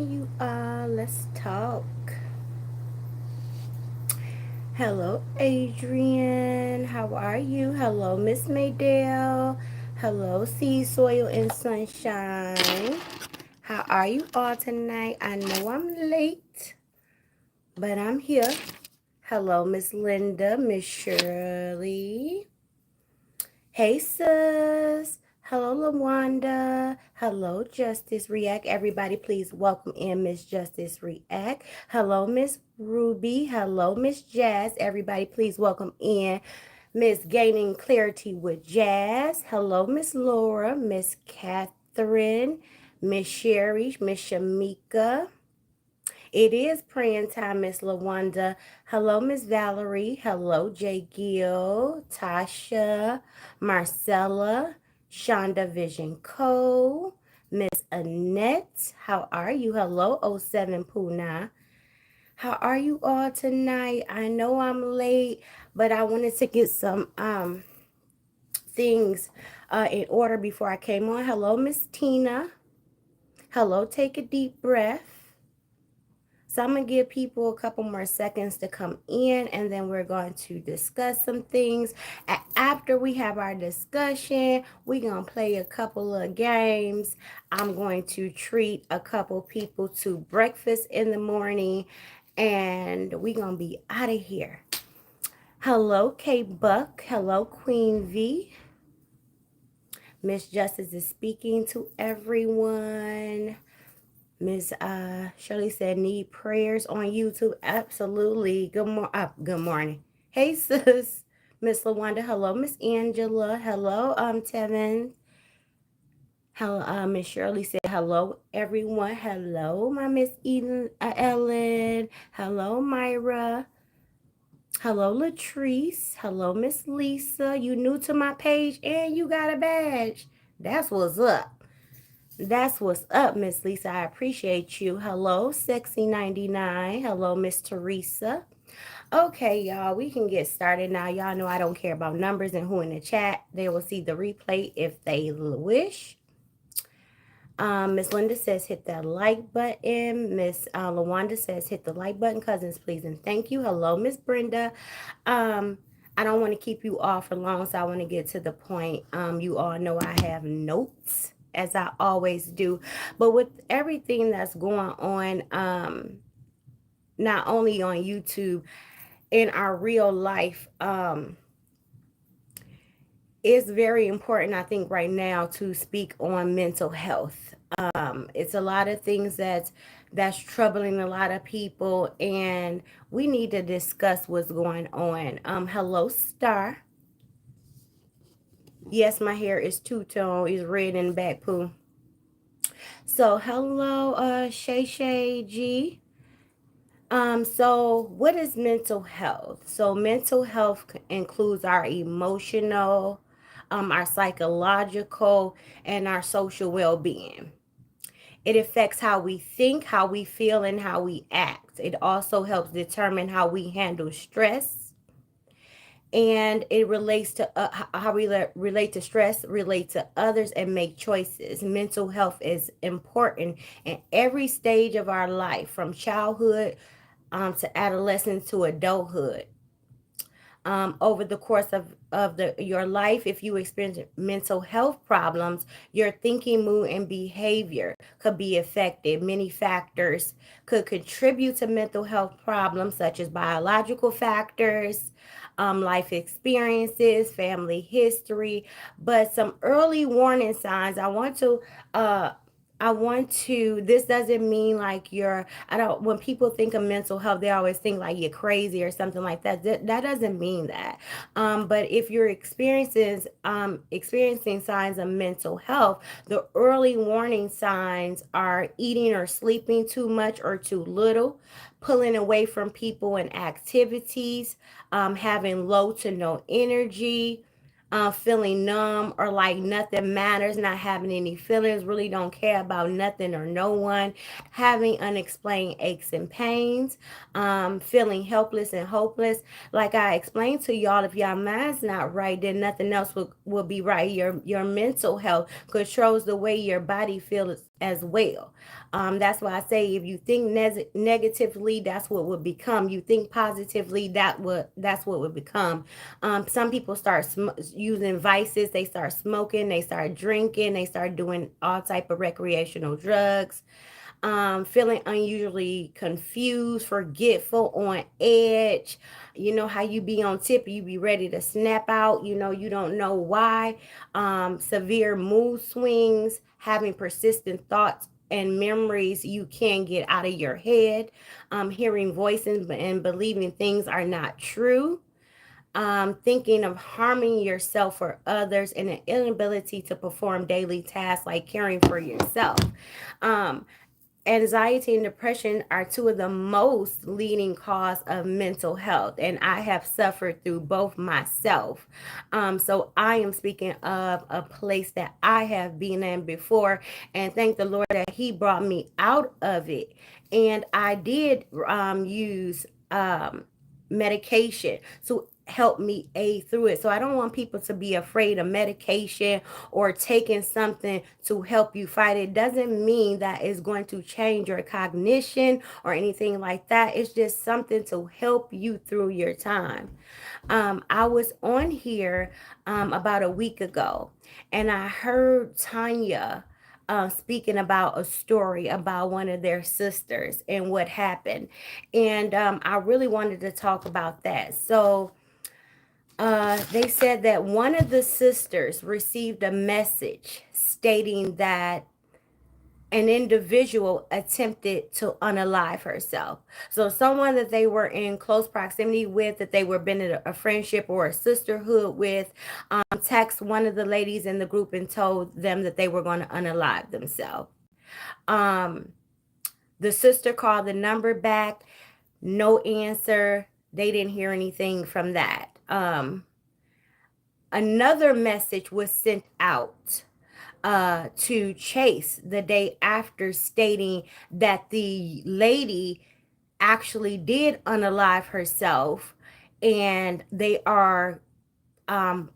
you all. Let's talk. Hello, Adrian. How are you? Hello, Miss Maydale. Hello, Sea Soil and Sunshine. How are you all tonight? I know I'm late, but I'm here. Hello, Miss Linda, Miss Shirley. Hey, sis. Hello, Lawanda. Hello, Justice React. Everybody, please welcome in Miss Justice React. Hello, Miss Ruby. Hello, Miss Jazz. Everybody, please welcome in Miss Gaining Clarity with Jazz. Hello, Miss Laura, Miss Catherine, Miss Sherry, Miss Shamika. It is praying time, Miss Lawanda. Hello, Miss Valerie. Hello, Jay Gill, Tasha, Marcella, Shonda Vision Co. Miss Annette. How are you? Hello, oh 07 Puna. How are you all tonight? I know I'm late, but I wanted to get some things in order before I came on. Hello, Miss Tina. Hello, take a deep breath. So I'm going to give people a couple more seconds to come in, and then we're going to discuss some things. After we have our discussion, we're going to play a couple of games. I'm going to treat a couple people to breakfast in the morning, and we're going to be out of here. Hello, K Buck. Hello, Queen V. Miss Justice is speaking to everyone. Miss Shirley said, need prayers on YouTube. Absolutely. Good morning. Hey, sis. Miss Lawanda. Hello, Miss Angela. Hello, Tevin. Hello, Miss Shirley said, hello, everyone. Hello, my Miss Ellen. Hello, Myra. Hello, Latrice. Hello, Miss Lisa. You new to my page and you got a badge. That's what's up. That's what's up, Miss Lisa. I appreciate you. Hello, Sexy99. Hello, Miss Teresa. Okay, y'all, we can get started now. Y'all know I don't care about numbers and who in the chat. They will see the replay if they wish. Miss Linda says hit that like button. Miss Lawanda says hit the like button. Cousins, please and thank you. Hello, Miss Brenda. I don't want to keep you all for long, so I want to get to the point. You all know I have notes, as I always do. But with everything that's going on, not only on YouTube, in our real life, it's very important, I think, right now to speak on mental health. It's a lot of things that's troubling a lot of people, and we need to discuss what's going on. Hello, Star. Yes, my hair is two-tone. It's red in the back, poo. So, hello, Shay Shay G. So what is mental health? So mental health includes our emotional, our psychological, and our social well-being. It affects how we think, how we feel, and how we act. It also helps determine how we handle stress, and it relates to how we relate to stress, relate to others, and make choices. Mental health is important in every stage of our life, from childhood to adolescence to adulthood. Over the course of your life, if you experience mental health problems, your thinking, mood, and behavior could be affected. Many factors could contribute to mental health problems, such as biological factors, life experiences, family history. But some early warning signs this doesn't mean like when people think of mental health, they always think like you're crazy or something like that. That doesn't mean that. But if you're experiencing signs of mental health, the early warning signs are eating or sleeping too much or too little, pulling away from people and activities, having low to no energy, feeling numb or like nothing matters, not having any feelings, really don't care about nothing or no one, having unexplained aches and pains, feeling helpless and hopeless. Like I explained to y'all, if y'all mind's not right, then nothing else will be right. Your mental health controls the way your body feels as well. That's why I say if you think negatively, that's what would become. You think positively, that's what would become. Some people start using vices. They start smoking. They start drinking. They start doing all type of recreational drugs. Feeling unusually confused, forgetful, on edge. You know how you be on tip, you be ready to snap out. You know, you don't know why. Severe mood swings, having persistent thoughts and memories you can't get out of your head. Hearing voices and believing things are not true. Thinking of harming yourself or others, and an inability to perform daily tasks like caring for yourself. Um, Anxiety and depression are two of the most leading cause of mental health, and I have suffered through both myself. So I am speaking of a place that I have been in before, and thank the Lord that He brought me out of it. And I did use medication to help me aid through it. So I don't want people to be afraid of medication or taking something to help you fight. It doesn't mean that it's going to change your cognition or anything like that. It's just something to help you through your time. I was on here about a week ago, and I heard Tanya speaking about a story about one of their sisters and what happened. And I really wanted to talk about that. So they said that one of the sisters received a message stating that an individual attempted to unalive herself. So someone that they were in close proximity with, that they were been in a friendship or a sisterhood with, text one of the ladies in the group and told them that they were going to unalive themselves. Um, the sister called the number back, no answer. They didn't hear anything from that. Another message was sent out to Chase the day after, stating that the lady actually did unalive herself, and they are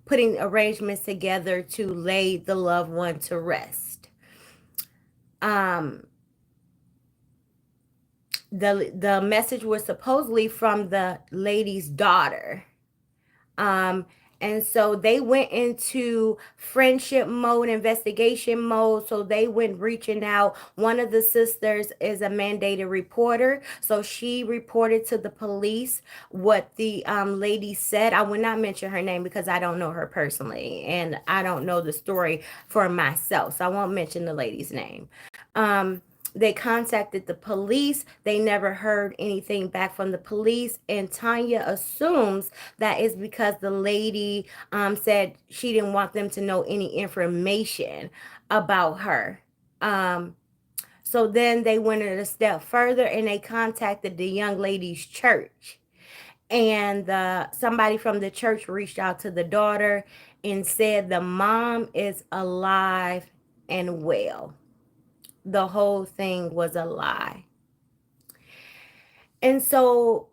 putting arrangements together to lay the loved one to rest. Um, the message was supposedly from the lady's daughter. Um, and so they went into friendship mode, investigation mode. So they went reaching out. One of the sisters is a mandated reporter. So she reported to the police what the lady said. I will not mention her name because I don't know her personally, and I don't know the story for myself. So I won't mention the lady's name. They contacted the police. They never heard anything back from the police. And Tanya assumes that is because the lady said she didn't want them to know any information about her. So then they went a step further and they contacted the young lady's church. And somebody from the church reached out to the daughter and said the mom is alive and well. The whole thing was a lie. And so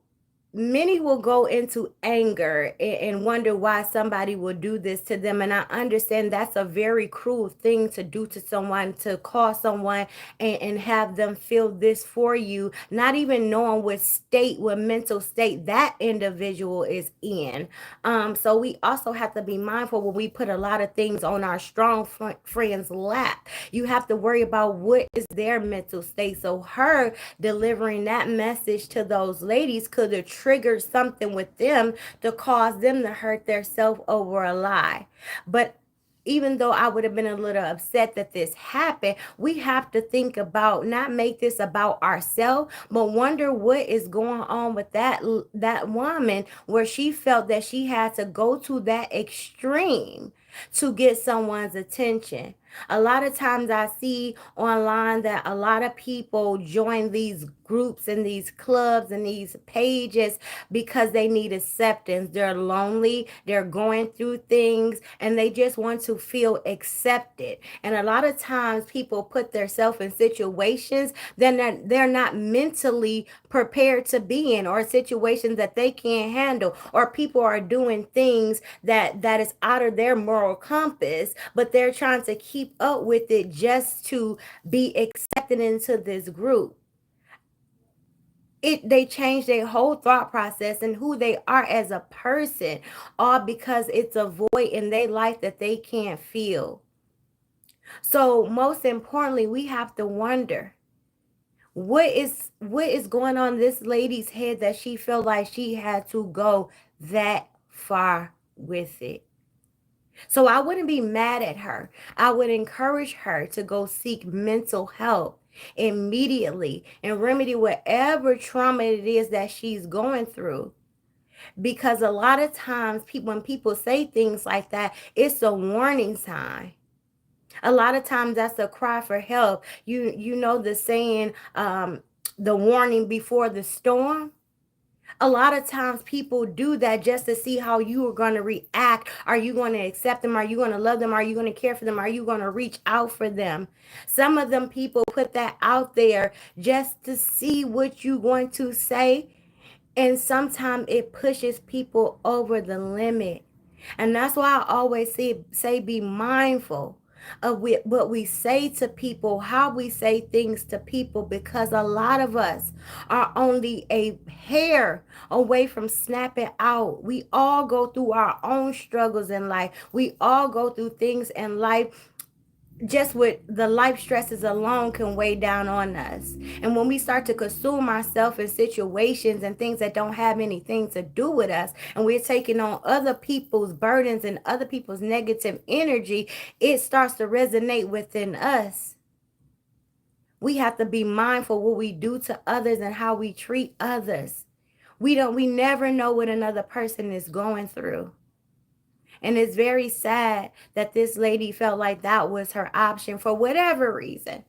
many will go into anger and wonder why somebody will do this to them. And I understand that's a very cruel thing to do to someone, to call someone and have them feel this for you, not even knowing what mental state that individual is in. So we also have to be mindful when we put a lot of things on our strong friend's lap. You have to worry about what is their mental state. So her delivering that message to those ladies could have triggered something with them to cause them to hurt themselves over a lie. But even though I would have been a little upset that this happened, we have to think about, not make this about ourselves, but wonder what is going on with that woman, where she felt that she had to go to that extreme to get someone's attention. A lot of times I see online that a lot of people join these groups and these clubs and these pages because they need acceptance. They're lonely, they're going through things, and they just want to feel accepted. And a lot of times people put themselves in situations that they're not mentally prepared to be in, or situations that they can't handle, or people are doing things that is out of their moral compass, but they're trying to keep up with it just to be accepted into this group. They change their whole thought process and who they are as a person, all because it's a void in their life that they can't feel. So most importantly, we have to wonder what is going on in this lady's head that she felt like she had to go that far with it. So I wouldn't be mad at her. I would encourage her to go seek mental help immediately and remedy whatever trauma it is that she's going through. Because a lot of times when people say things like that, it's a warning sign. A lot of times that's a cry for help. You know the saying, the warning before the storm. A lot of times people do that just to see how you are going to react. Are you going to accept them? Are you going to love them? Are you going to care for them? Are you going to reach out for them? Some of them people put that out there just to see what you're going to say. And sometimes it pushes people over the limit. And that's why I always say be mindful of what we say to people, how we say things to people, because a lot of us are only a hair away from snapping out. We all go through our own struggles in life. We all go through things in life. Just with the life stresses alone can weigh down on us. And when we start to consume ourselves in situations and things that don't have anything to do with us, and we're taking on other people's burdens and other people's negative energy, it starts to resonate within us. We have to be mindful what we do to others and how we treat others. We never know what another person is going through. And it's very sad that this lady felt like that was her option for whatever reason.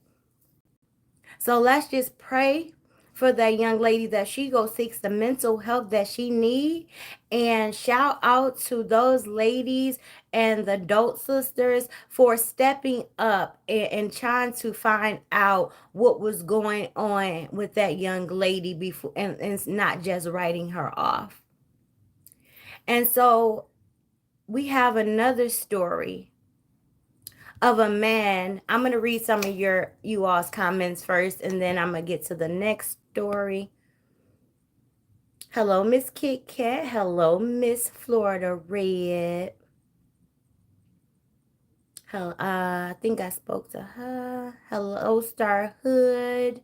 So let's just pray for that young lady that she go seeks the mental help that she need, and shout out to those ladies and the adult sisters for stepping up and trying to find out what was going on with that young lady before, and not just writing her off. And so we have another story of a man. I'm going to read some of you all's comments first, and then I'm going to get to the next story. Hello, Miss Kit Kat. Hello, Miss Florida Red. Hello, I think I spoke to her. Hello, Star Hood.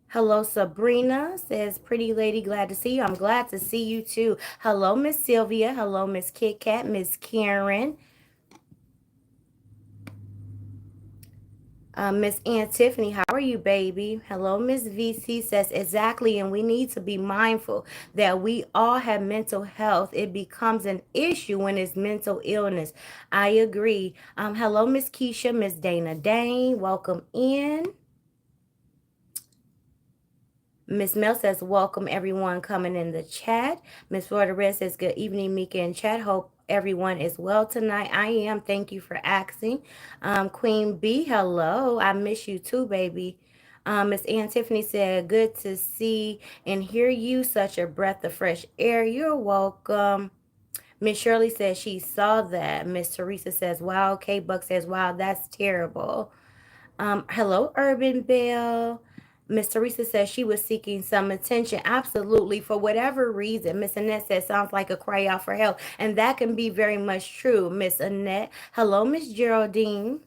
Hello, Sabrina. Says, pretty lady, glad to see you. I'm glad to see you too. Hello, Miss Sylvia. Hello, Miss Kit Kat. Miss Karen. Miss Aunt Tiffany, how are you, baby? Hello, Miss VC says, exactly, and we need to be mindful that we all have mental health. It becomes an issue when it's mental illness. I agree. Hello, Miss Keisha, Miss Dana Dane, welcome in. Miss Mel says, welcome everyone coming in the chat. Miss Florida Red says, good evening, Mika and chat. Hope everyone is well tonight. I am. Thank you for asking. Queen B, hello. I miss you too, baby. Miss Ann Tiffany said, good to see and hear you. Such a breath of fresh air. You're welcome. Miss Shirley says she saw that. Miss Teresa says, wow. K Buck says, wow, that's terrible. Hello, Urban Bell. Miss Teresa says she was seeking some attention. Absolutely, for whatever reason. Miss Annette says, sounds like a cry out for help. And that can be very much true, Miss Annette. Hello, Miss Geraldine.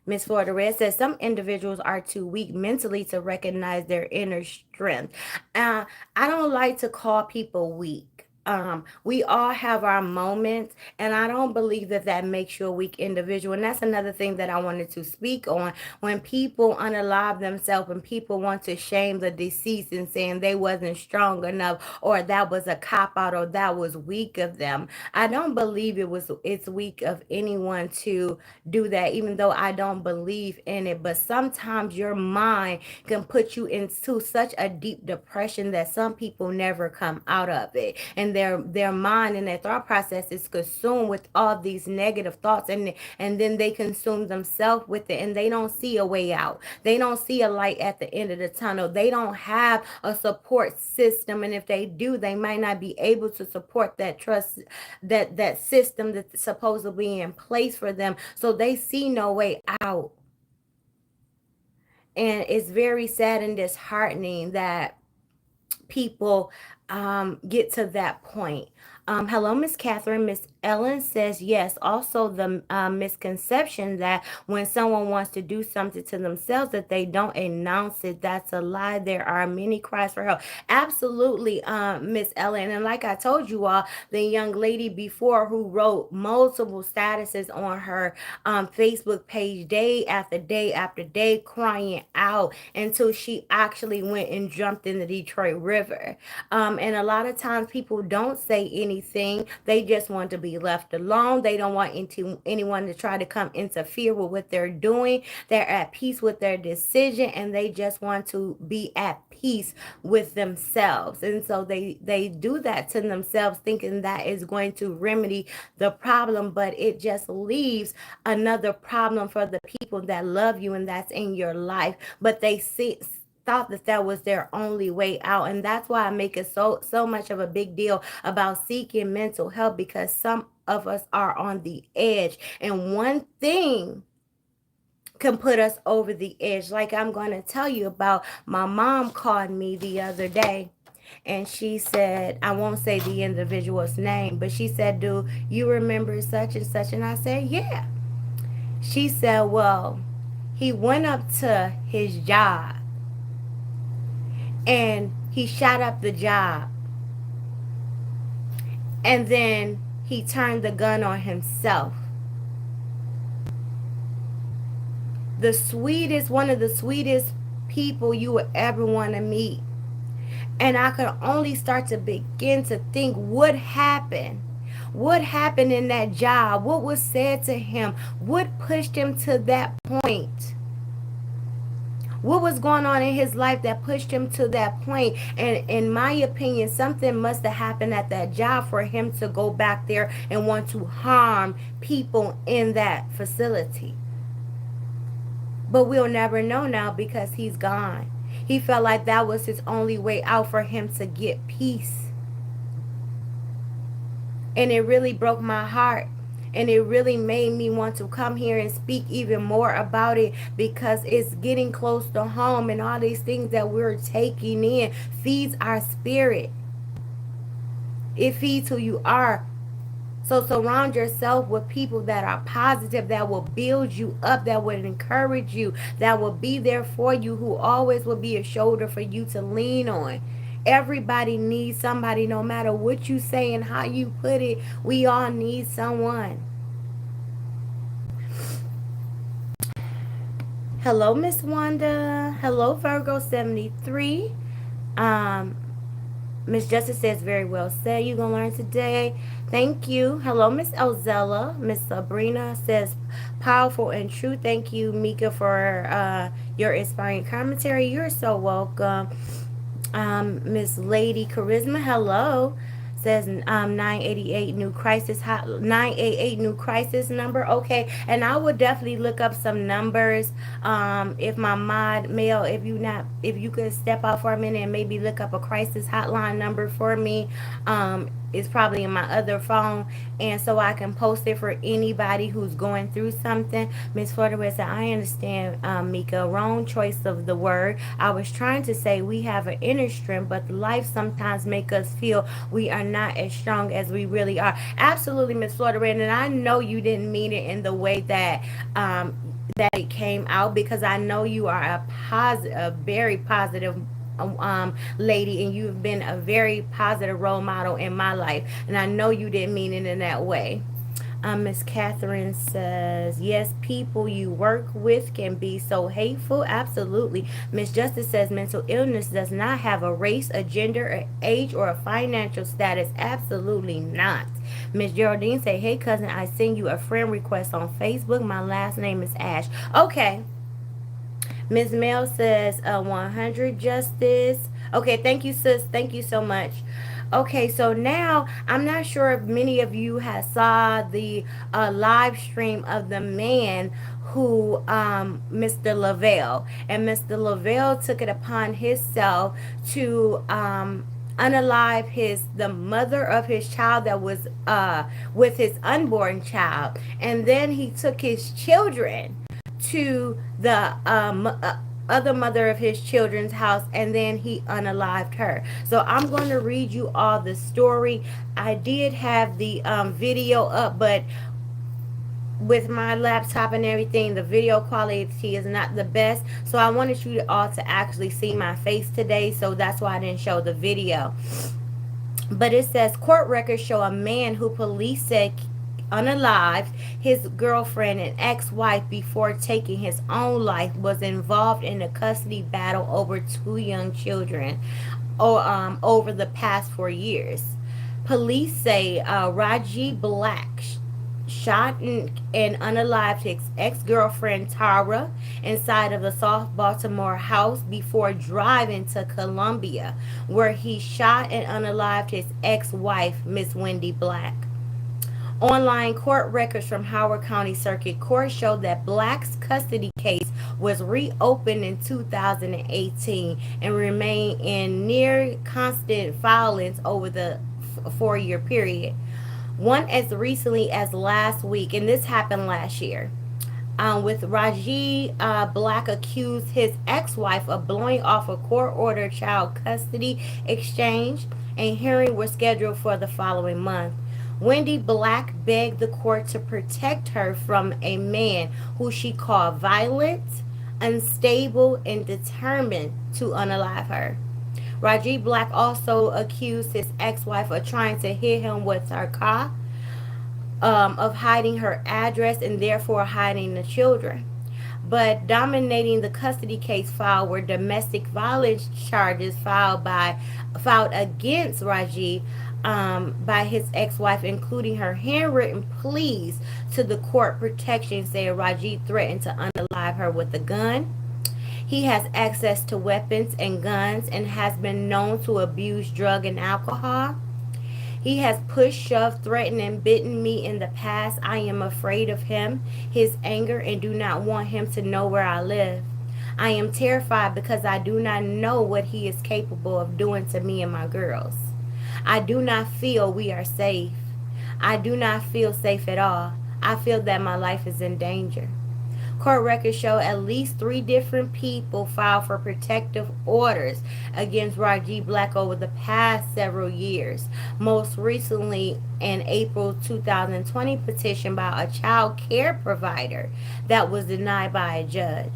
Miss Florida Red says, some individuals are too weak mentally to recognize their inner strength. I don't like to call people weak. We all have our moments, and I don't believe that that makes you a weak individual. And that's another thing that I wanted to speak on. When people unalive themselves and people want to shame the deceased and saying they wasn't strong enough, or that was a cop out, or that was weak of them, I don't believe it's weak of anyone to do that, even though I don't believe in it. But sometimes your mind can put you into such a deep depression that some people never come out of it, and their mind and their thought process is consumed with all these negative thoughts, and then they consume themselves with it, and they don't see a way out. They don't see a light at the end of the tunnel. They don't have a support system, and if they do, they might not be able to support that trust, that system that's supposedly in place for them, so they see no way out. And it's very sad and disheartening that people get to that point. Hello, Miss Catherine. Miss Ellen says yes. Also, the misconception that when someone wants to do something to themselves, that they don't announce it. That's a lie. There are many cries for help. Absolutely, Miss Ellen. And like I told you all, the young lady before who wrote multiple statuses on her Facebook page, day after day after day, crying out until she actually went and jumped in the Detroit River. And a lot of times people don't say anything. They just want to be left alone. They don't want anyone to try to come interfere with what they're doing. They're at peace with their decision, and they just want to be at peace with themselves. And so they do that to themselves, thinking that is going to remedy the problem, but it just leaves another problem for the people that love you and that's in your life. But they thought that that was their only way out, and that's why I make it so much of a big deal about seeking mental help, because some of us are on the edge, and one thing can put us over the edge. Like I'm going to tell you about, my mom called me the other day, and she said, I won't say the individual's name, but she said, do you remember such and such? And I said, yeah. She said, well, he went up to his job and he shot up the job, and then he turned the gun on himself. One of the sweetest people you would ever want to meet. And I could only start to begin to think, what happened? What happened in that job? What was said to him? What pushed him to that point? What was going on in his life that pushed him to that point? And in my opinion, something must have happened at that job for him to go back there and want to harm people in that facility. But we'll never know now because he's gone. He felt like that was his only way out for him to get peace. And it really broke my heart. And it really made me want to come here and speak even more about it, because it's getting close to home, and all these things that we're taking in feeds our spirit. It feeds who you are. So surround yourself with people that are positive, that will build you up, that will encourage you, that will be there for you, who always will be a shoulder for you to lean on. Everybody needs somebody, no matter what you say and how you put it. We all need someone. Hello, Miss Wanda. Hello, Virgo 73. Miss Justice says, very well said. You gonna learn today. Thank you. Hello, Miss Elzella. Miss Sabrina says, powerful and true. Thank you, Mika, for your inspiring commentary. You're so welcome. Miss Lady Charisma, hello. Says 988 new crisis hot 988 new crisis number. Okay, and I would definitely look up some numbers. If my mod mail, if you could step out for a minute and maybe look up a crisis hotline number for me. It's probably in my other phone, and so I can post it for anybody who's going through something. Miss Flutterway said, I understand, Mika, wrong choice of the word. I was trying to say we have an inner strength, but life sometimes make us feel we are not as strong as we really are. Absolutely, Miss Flutterway, and I know you didn't mean it in the way that that it came out, because I know you are a very positive lady, and you've been a very positive role model in my life. And I know you didn't mean it in that way. Miss Catherine says, yes, people you work with can be so hateful. Absolutely. Miss Justice says, mental illness does not have a race, a gender, a age, or a financial status. Absolutely not. Miss Geraldine say, hey, cousin, I send you a friend request on Facebook. My last name is Ash. Okay. Ms. Mel says 100 Justice. Okay, thank you, sis. Thank you so much. Okay, so now I'm not sure if many of you have saw the live stream of the man who Mr. Lavelle, and Mr. Lavelle took it upon himself to unalive the mother of his child that was with his unborn child, and then he took his children to the other mother of his children's house, and then he unalived her. So I'm going to read you all the story. I did have the video up, but with my laptop and everything, the video quality is not the best. So I wanted you all to actually see my face today, so that's why I didn't show the video. But it says court records show a man who police said unalived his girlfriend and ex-wife before taking his own life was involved in a custody battle over two young children over the past 4 years. Police say Raji Black shot and unalived his ex-girlfriend Tara inside of the South Baltimore house before driving to Columbia, where he shot and unalived his ex-wife, Miss Wendy Black. Online court records from Howard County Circuit Court show that Black's custody case was reopened in 2018 and remained in near constant violence over the 4-year period. One as recently as last week, and this happened last year, with Raji Black accused his ex-wife of blowing off a court-ordered child custody exchange, and hearing was scheduled for the following month. Wendy Black begged the court to protect her from a man who she called violent, unstable, and determined to unalive her. Rajiv Black also accused his ex-wife of trying to hit him with her car, of hiding her address, and therefore hiding the children. But dominating the custody case file were domestic violence charges filed against Rajiv by his ex-wife, including her handwritten pleas to the court protection, saying Rajiv threatened to unalive her with a gun. He has access to weapons and guns and has been known to abuse drug and alcohol. He has pushed, shoved, threatened, and bitten me in the past. I am afraid of him, his anger, and do not want him to know where I live. I am terrified because I do not know what he is capable of doing to me and my girls. I do not feel we are safe. I do not feel safe at all. I feel that my life is in danger. Court records show at least 3 different people filed for protective orders against Rajiv Black over the past several years. Most recently, an April 2020 petition by a child care provider that was denied by a judge.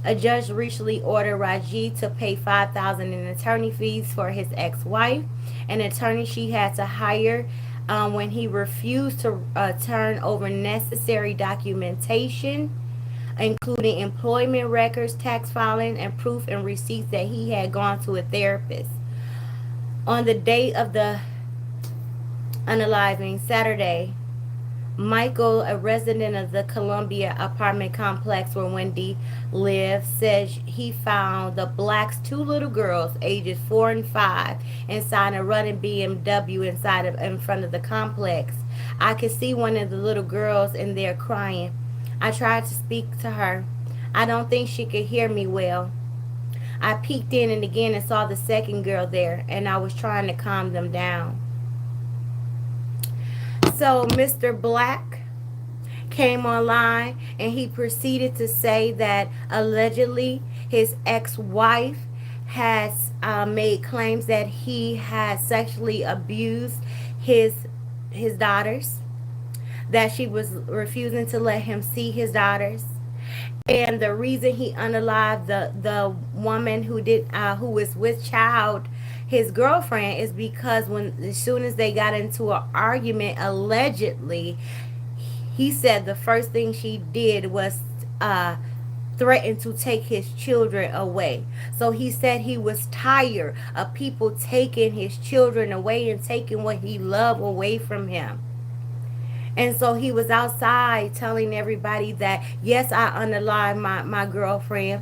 A judge recently ordered Rajiv to pay $5,000 in attorney fees for his ex-wife, an attorney she had to hire when he refused to turn over necessary documentation, including employment records, tax filing, and proof and receipts that he had gone to a therapist. On the date of the unaliving, Saturday, Michael, a resident of the Columbia apartment complex where Wendy lived, said he found the Blacks' 2 little girls, ages 4 and 5, inside a running BMW in front of the complex. I could see one of the little girls in there crying. I tried to speak to her. I don't think she could hear me well. I peeked in and again and saw the second girl there, and I was trying to calm them down. So Mr. Black came online and he proceeded to say that allegedly his ex-wife has made claims that he has sexually abused his daughters, that she was refusing to let him see his daughters, And the reason he unalived the woman who was with child, his girlfriend, is because when as soon as they got into an argument, allegedly, he said the first thing she did was uh threaten to take his children away. So he said he was tired of people taking his children away and taking what he loved away from him. And so he was outside telling everybody that, yes, I unalived my girlfriend.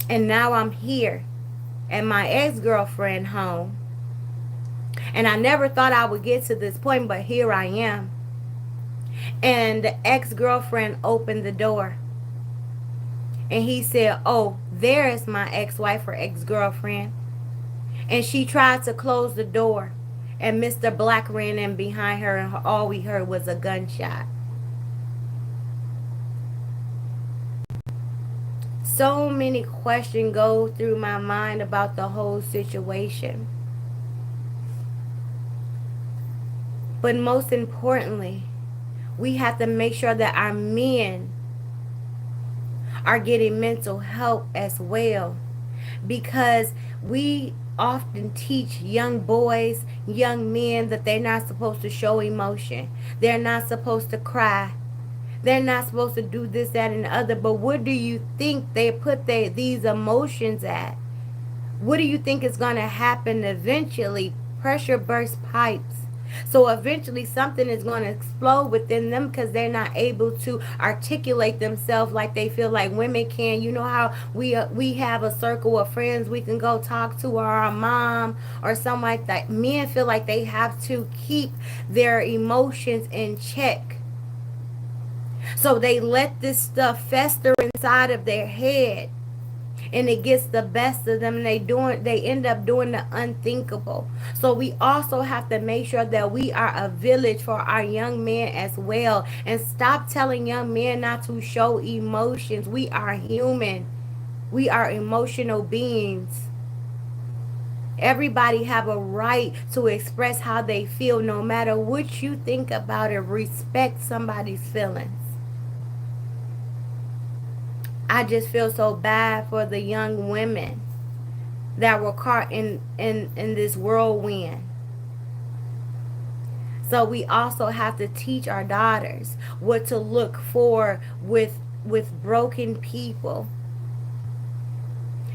And now I'm here at my ex-girlfriend home. And I never thought I would get to this point, but here I am. And the ex-girlfriend opened the door. And he said, oh, there is my ex-wife or ex-girlfriend. And she tried to close the door. And Mr. Black ran in behind her, and all we heard was a gunshot. So many questions go through my mind about the whole situation. But most importantly, we have to make sure that our men are getting mental help as well, because we often teach young boys, young men, that they're not supposed to show emotion. They're not supposed to cry. They're not supposed to do this, that, and the other. But where do you think they put these emotions at? What do you think is going to happen eventually? Pressure bursts pipes. So eventually something is going to explode within them because they're not able to articulate themselves like they feel like women can. You know how we have a circle of friends we can go talk to, or our mom or something like that. Men feel like they have to keep their emotions in check. So they let this stuff fester inside of their head, and it gets the best of them, and they end up doing the unthinkable. So we also have to make sure that we are a village for our young men as well, and stop telling young men not to show emotions. We are human. We are emotional beings. Everybody have a right to express how they feel, no matter what you think about it. Respect somebody's feelings. I just feel so bad for the young women that were caught in this whirlwind. So we also have to teach our daughters what to look for with broken people.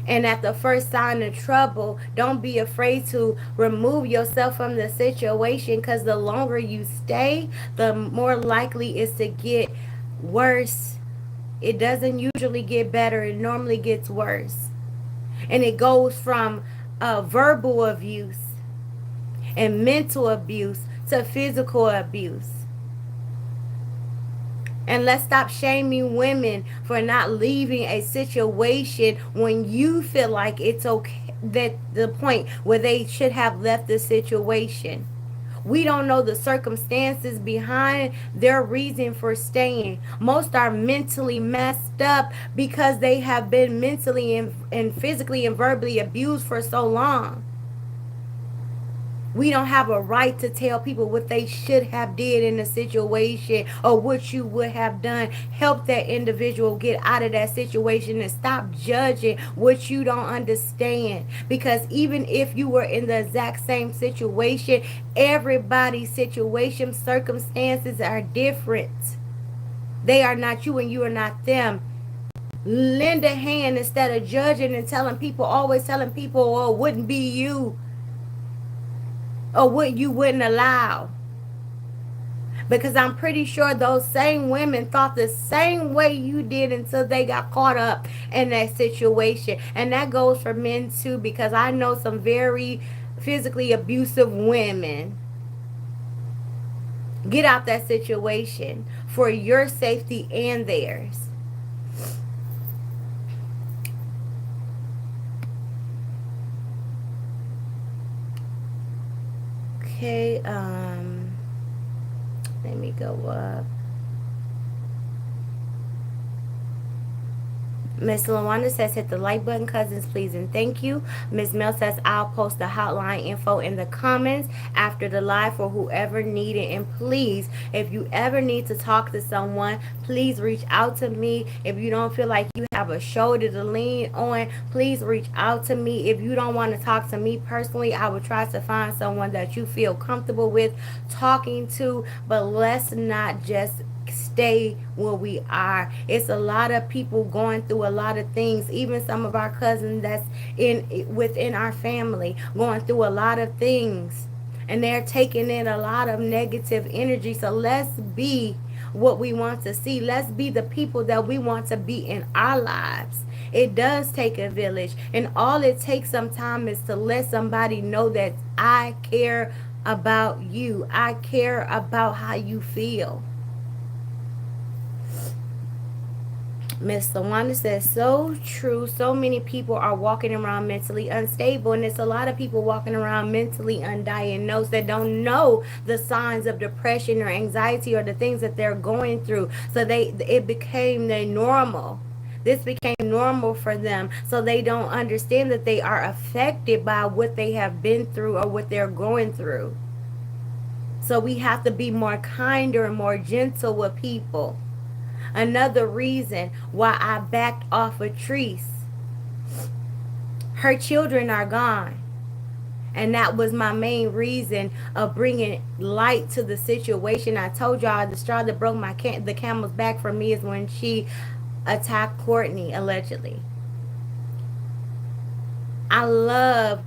And at the first sign of trouble, don't be afraid to remove yourself from the situation, because the longer you stay, the more likely it's to get worse. It doesn't usually get better. It normally gets worse. And it goes from verbal abuse and mental abuse to physical abuse. And let's stop shaming women for not leaving a situation when you feel like it's okay, that the point where they should have left the situation. We don't know the circumstances behind their reason for staying. Most are mentally messed up because they have been mentally and physically and verbally abused for so long. We don't have a right to tell people what they should have did in a situation, or what you would have done. Help that individual get out of that situation, and stop judging what you don't understand. Because even if you were in the exact same situation, everybody's situation, circumstances are different. They are not you, and you are not them. Lend a hand instead of judging and telling people, always telling people, oh, it wouldn't be you, or what you wouldn't allow. Because I'm pretty sure those same women thought the same way you did until they got caught up in that situation. And that goes for men too, because I know some very physically abusive women. Get out that situation for your safety and theirs. Okay, let me go up. Miss Lawanda says, hit the like button, cousins, please, and thank you. Miss Mel says, I'll post the hotline info in the comments after the live for whoever needed. And please, if you ever need to talk to someone, please reach out to me. If you don't feel like you have a shoulder to lean on, please reach out to me. If you don't want to talk to me personally, I will try to find someone that you feel comfortable with talking to, but let's not just stay where we are. It's a lot of people going through a lot of things, even some of our cousins that's in within our family going through a lot of things, and they're taking in a lot of negative energy. So let's be what we want to see. Let's be the people that we want to be in our lives. It does take a village, and all it takes sometimes is to let somebody know that I care about you. I care about how you feel. Miss Lawanda says, so true. So many people are walking around mentally unstable, and it's a lot of people walking around mentally undiagnosed that don't know the signs of depression or anxiety or the things that they're going through. So it became their normal. This became normal for them. So they don't understand that they are affected by what they have been through or what they're going through. So we have to be more kinder and more gentle with people. Another reason why I backed off of Treese. Her children are gone. And that was my main reason of bringing light to the situation. I told y'all the straw that broke the camel's back for me is when she attacked Courtney, allegedly. I love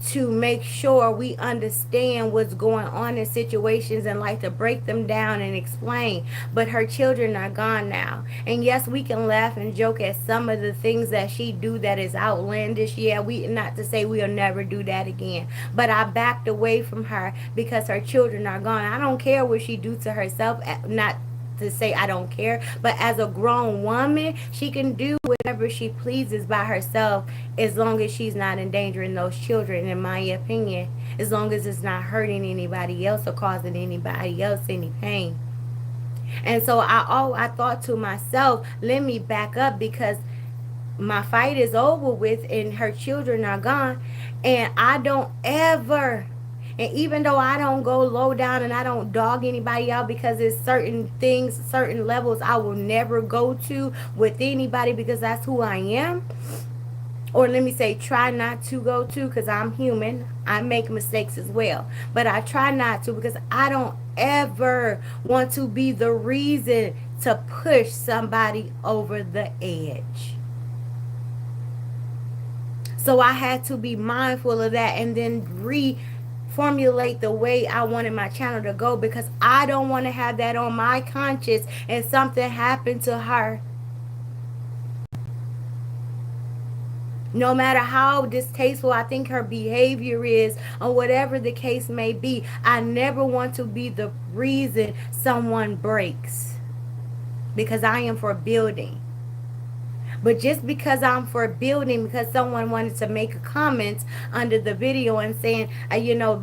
to make sure we understand what's going on in situations and like to break them down and explain. But her children are gone now. And yes, we can laugh and joke at some of the things that she do that is outlandish. Yeah, we not to say we'll never do that again. But I backed away from her because her children are gone. I don't care what she do to herself. Not to say I don't care, but as a grown woman, she can do whatever she pleases by herself as long as she's not endangering those children, in my opinion, as long as it's not hurting anybody else or causing anybody else any pain. And so I thought to myself, let me back up because my fight is over with and her children are gone, and I don't ever, and even though I don't go low down and I don't dog anybody out, because there's certain things, certain levels I will never go to with anybody because that's who I am. Or let me say, try not to go to, because I'm human. I make mistakes as well. But I try not to because I don't ever want to be the reason to push somebody over the edge. So I had to be mindful of that and then formulate the way I wanted my channel to go, because I don't want to have that on my conscience and something happened to her. No matter how distasteful I think her behavior is or whatever the case may be, I never want to be the reason someone breaks, because I am for building. But just because I'm for building, because someone wanted to make a comment under the video and saying,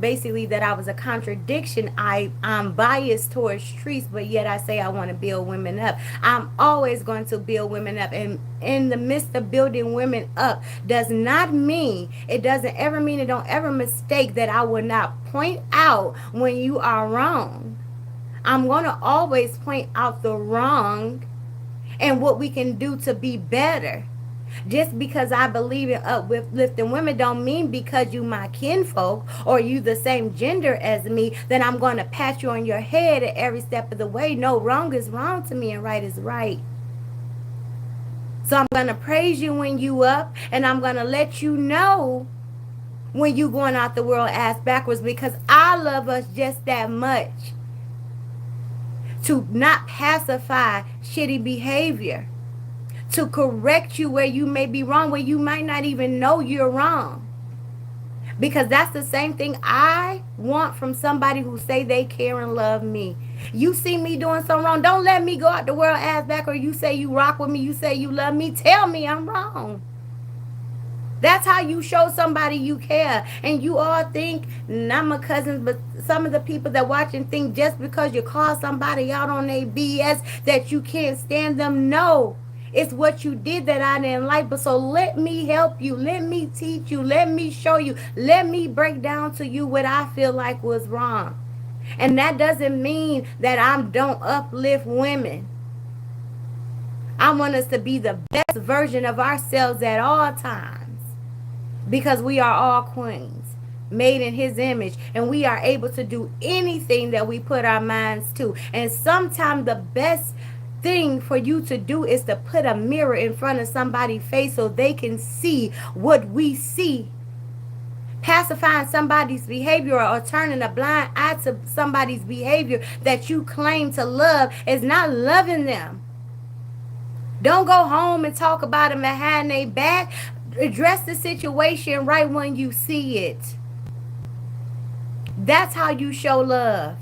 basically that I was a contradiction, I'm biased towards Treese, but yet I say I want to build women up. I'm always going to build women up. And in the midst of building women up does not mean, it doesn't ever mean, it don't ever mistake that I will not point out when you are wrong. I'm going to always point out the wrong and what we can do to be better. Just because I believe in uplifting women don't mean because you my kinfolk or you the same gender as me, then I'm going to pat you on your head at every step of the way. No, wrong is wrong to me and right is right. So I'm going to praise you when you up, and I'm going to let you know when you going out the world ass backwards, because I love us just that much to not pacify shitty behavior, to correct you where you may be wrong, where you might not even know you're wrong. Because that's the same thing I want from somebody who say they care and love me. You see me doing something wrong, don't let me go out the world ass back. Or you say you rock with me, you say you love me, tell me I'm wrong. That's how you show somebody you care. And you all think, not my cousins, but some of the people that watch and think just because you call somebody out on their BS that you can't stand them. No. It's what you did that I didn't like. But so let me help you. Let me teach you. Let me show you. Let me break down to you what I feel like was wrong. And that doesn't mean that I don't uplift women. I want us to be the best version of ourselves at all times, because we are all queens made in his image, and we are able to do anything that we put our minds to. And sometimes the best thing for you to do is to put a mirror in front of somebody's face so they can see what we see. Pacifying somebody's behavior or turning a blind eye to somebody's behavior that you claim to love is not loving them. Don't go home and talk about them behind their back. Address the situation right when you see it. That's how you show love.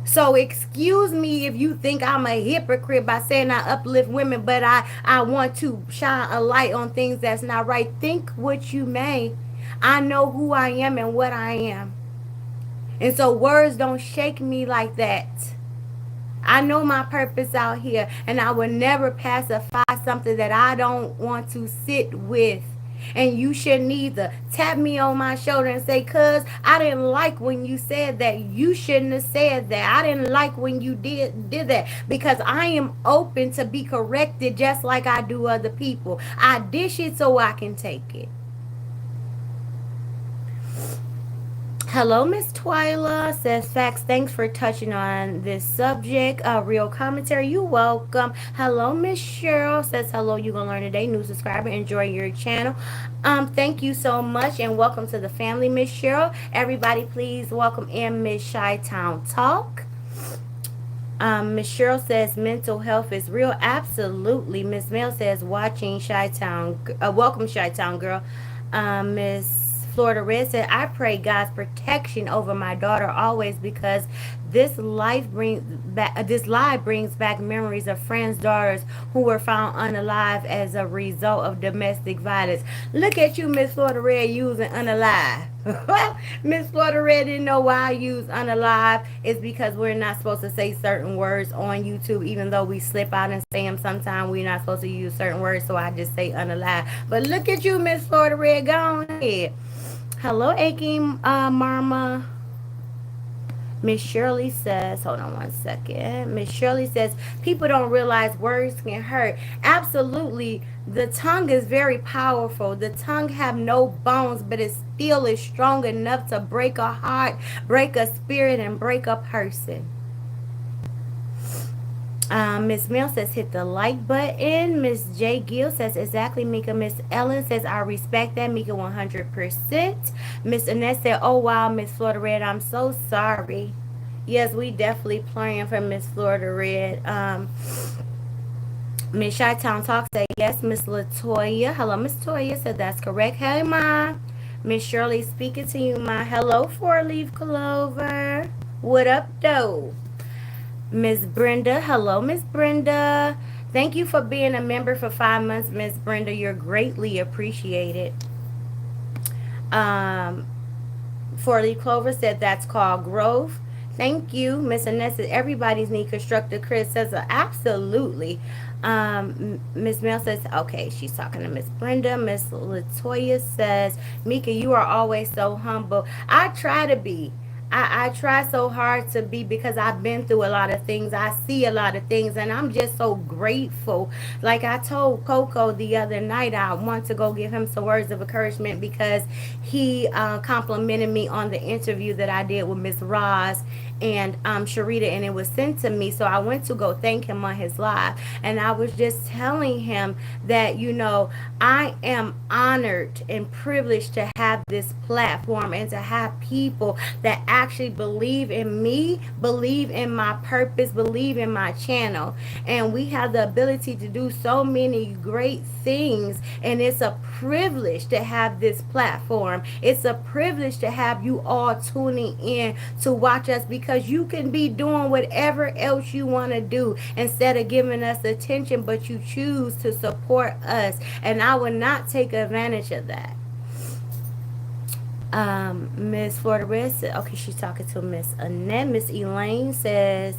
So excuse me if you think I'm a hypocrite by saying I uplift women, but I want to shine a light on things that's not right. Think what you may. I know who I am and what I am. And so words don't shake me like that. I know my purpose out here, and I will never pacify something that I don't want to sit with. And you shouldn't either. Tap me on my shoulder and say, cuz I didn't like when you said that. You shouldn't have said that. I didn't like when you did that. Because I am open to be corrected just like I do other people. I dish it so I can take it. Hello, Miss Twyla says facts. Thanks for touching on this subject. Real commentary. You welcome. Hello, Miss Cheryl says hello. You gonna learn today. New subscriber. Enjoy your channel. Thank you so much and welcome to the family, Miss Cheryl. Everybody, please welcome in Miss Chi-Town Talk. Miss Cheryl says mental health is real. Absolutely. Miss Mel says watching Chi-Town. Welcome, Chi-Town girl. Miss Florida Red said, I pray God's protection over my daughter always, because this life brings back memories of friends' daughters who were found unalive as a result of domestic violence. Look at you, Miss Florida Red, using unalive. Miss Florida Red didn't know why I use unalive. It's because we're not supposed to say certain words on YouTube, even though we slip out and say them sometimes. We're not supposed to use certain words, so I just say unalive. But look at you, Miss Florida Red, go on ahead. Hello, Aching Marma. Miss Shirley says, hold on one second. Miss Shirley says, people don't realize words can hurt. Absolutely. The tongue is very powerful. The tongue have no bones, but it still is strong enough to break a heart, break a spirit, and break a person. Miss Mel says, hit the like button. Miss J. Gill says, exactly, Mika. Miss Ellen says, I respect that, Mika, 100%. Miss Annette said, oh, wow, Miss Florida Red, I'm so sorry. Yes, we definitely praying for Miss Florida Red. Miss Chi-Town Talk said, yes, Miss Latoya. Hello, Miss Toya said, that's correct. Hey, Ma. Miss Shirley speaking to you, Ma. Hello, four-leaf clover. What up, though? Miss Brenda. Hello, Miss Brenda. Thank you for being a member for 5 months, Miss Brenda. You're greatly appreciated. Four-leaf clover said that's called growth. Thank you. Miss Annette says everybody's need constructive criticism. Absolutely. Miss Mel says, okay, she's talking to Miss Brenda. Miss Latoya says, Mika, you are always so humble. I try to be. I try so hard to be, because I've been through a lot of things. I see a lot of things, and I'm just so grateful. Like I told Coco the other night, I want to go give him some words of encouragement, because he complimented me on the interview that I did with Miss Roz and Sharita, and it was sent to me. So I went to go thank him on his live, and I was just telling him that, you know, I am honored and privileged to have this platform and to have people that actually believe in me, believe in my purpose, believe in my channel. And we have the ability to do so many great things, and it's a privilege to have this platform. It's a privilege to have you all tuning in to watch us, because you can be doing whatever else you want to do instead of giving us attention, but you choose to support us, and I will not take advantage of that. Miss Florida Red said, okay, she's talking to Miss Annette. Miss Elaine says,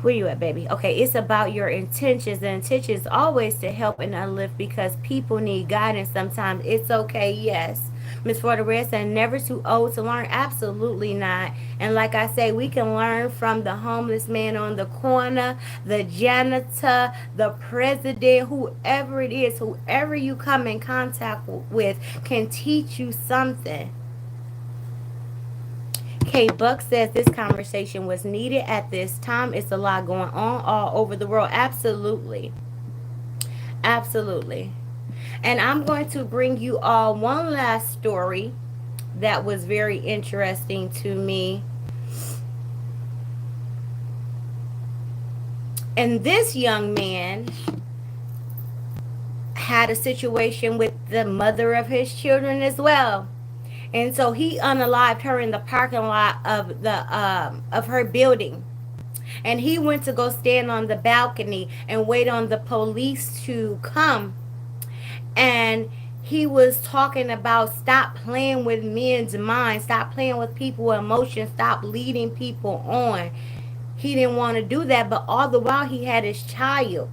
Where you at, baby? Okay, it's about your intentions. The intention is always to help and uplift because people need guidance sometimes. It's okay, yes. Miss Florida Red said, never too old to learn. Absolutely not. And like I say, we can learn from the homeless man on the corner, the janitor, the president, whoever it is, whoever you come in contact with can teach you something. K Buck says this conversation was needed at this time. It's a lot going on all over the world. Absolutely. Absolutely. And I'm going to bring you all one last story that was very interesting to me. And this young man had a situation with the mother of his children as well. And so he unalived her in the parking lot of her building. And he went to go stand on the balcony and wait on the police to come. And he was talking about stop playing with men's minds, stop playing with people's emotions, stop leading people on. He didn't want to do that, but all the while he had his child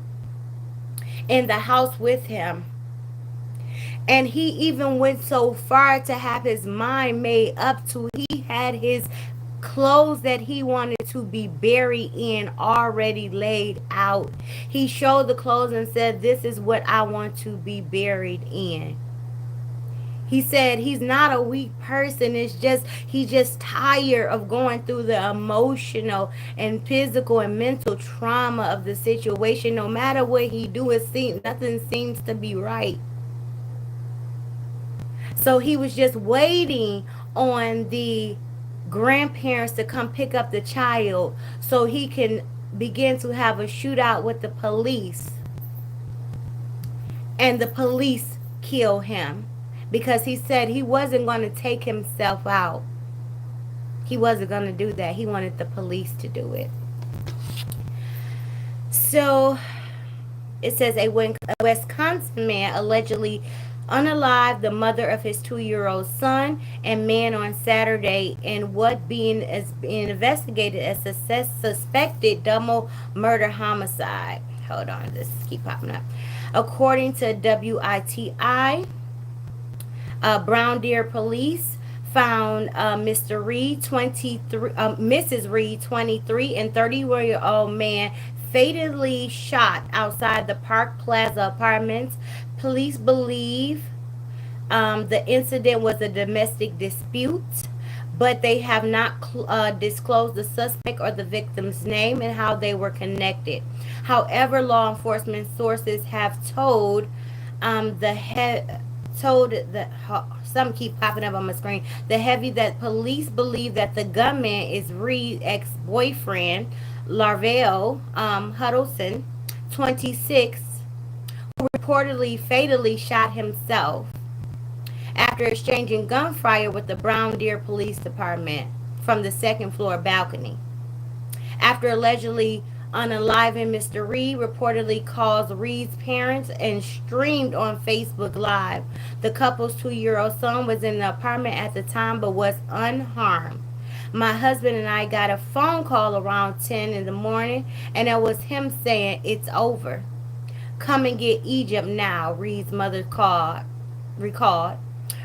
in the house with him. And he even went so far to have his mind made up to he had his clothes that he wanted to be buried in already laid out. He showed the clothes and said, this is what I want to be buried in. He said he's not a weak person. It's just he's just tired of going through the emotional and physical and mental trauma of the situation. No matter what he do, nothing seems to be right. So he was just waiting on the grandparents to come pick up the child so he can begin to have a shootout with the police. And the police kill him because he said he wasn't going to take himself out. He wasn't going to do that. He wanted the police to do it. So it says a Wisconsin man allegedly unalived the mother of his 2-year-old son and man on Saturday in what being investigated as a suspected double murder homicide. Hold on, this keep popping up. According to WITI, Brown Deer police found Mr. Reed, 23, Mrs. Reed, 23, and 31-year-old man fatally shot outside the Park Plaza apartments. Police believe the incident was a domestic dispute, but they have not disclosed the suspect or the victim's name and how they were connected. However, law enforcement sources have told some keep popping up on my screen. The heavy that police believe that the gunman is Reed's ex-boyfriend, Larvell Huddleston, 26, who reportedly fatally shot himself after exchanging gunfire with the Brown Deer Police Department from the second floor balcony. After allegedly unaliving Mr. Reed, reportedly calls Reed's parents and streamed on Facebook Live. The couple's 2-year-old son was in the apartment at the time but was unharmed. My husband and I got a phone call around 10 in the morning, and it was him saying, "It's over. Come and get Egypt now," Reed's mother recalled.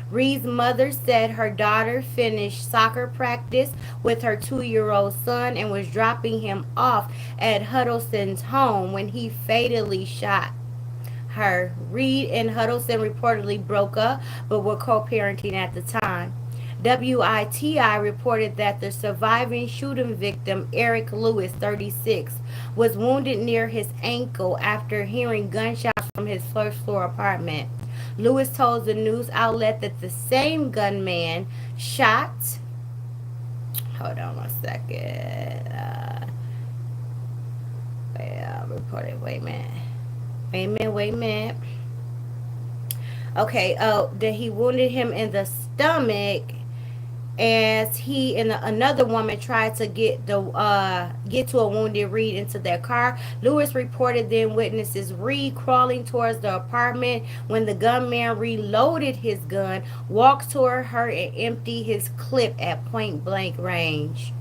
Reed's mother said her daughter finished soccer practice with her 2-year-old son and was dropping him off at Huddleston's home when he fatally shot her. Reed and Huddleston reportedly broke up but were co-parenting at the time. WITI reported that the surviving shooting victim, Eric Lewis, 36, was wounded near his ankle after hearing gunshots from his first floor apartment. Lewis told the news outlet that the same gunman shot. Hold on one second. Reported. Wait a minute. Okay. Oh, that he wounded him in the stomach as he and another woman tried to get to a wounded Reed into their car. Lewis reported then witnesses Reed crawling towards the apartment when the gunman reloaded his gun, walked toward her, and emptied his clip at point blank range.